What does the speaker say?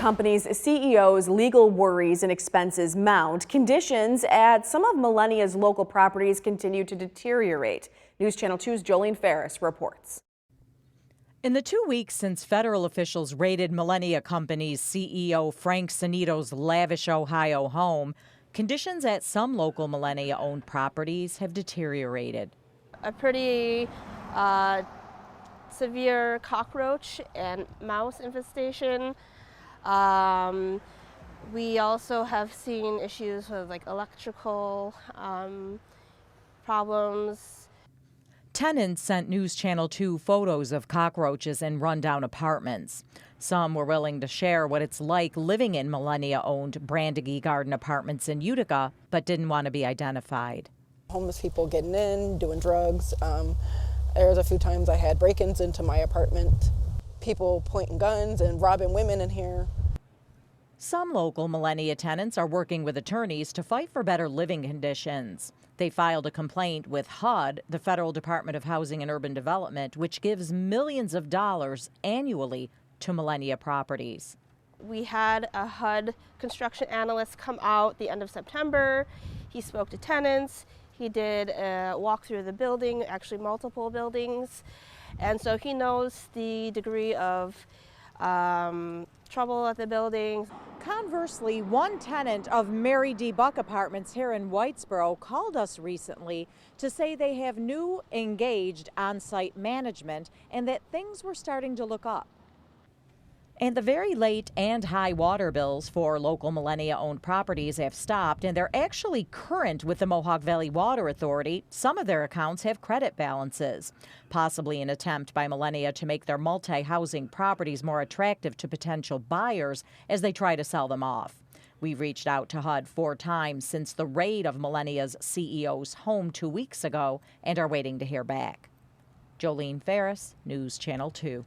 Companies' CEOs' legal worries and expenses mount. Conditions at some of Millennia's local properties continue to deteriorate. News Channel 2's Jolene Ferris reports. In the 2 weeks since federal officials raided Millennia Company's CEO Frank Sinito's lavish Ohio home, conditions at some local Millennia-owned properties have deteriorated. A pretty severe cockroach and mouse infestation. We also have seen issues with electrical problems. Tenants sent News Channel 2 photos of cockroaches in rundown apartments. Some were willing to share what it's like living in Millennia-owned Brandegee Garden Apartments in Utica, but didn't want to be identified. Homeless people getting in, doing drugs. There was a few times I had break-ins into my apartment. People pointing guns and robbing women in here. Some local Millennia tenants are working with attorneys to fight for better living conditions. They filed a complaint with HUD, the Federal Department of Housing and Urban Development, which gives millions of dollars annually to Millennia properties. We had a HUD construction analyst come out the end of September. He spoke to tenants. He did a walk through the building, actually multiple buildings. And so he knows the degree of trouble at the building. Conversely, one tenant of Mary D. Buck Apartments here in Whitesboro called us recently to say they have new engaged on-site management and that things were starting to look up. And the very late and high water bills for local Millennia-owned properties have stopped, and they're actually current with the Mohawk Valley Water Authority. Some of their accounts have credit balances, possibly an attempt by Millennia to make their multi-housing properties more attractive to potential buyers as they try to sell them off. We've reached out to HUD 4 times since the raid of Millennia's CEO's home 2 weeks ago and are waiting to hear back. Jolene Ferris, News Channel 2.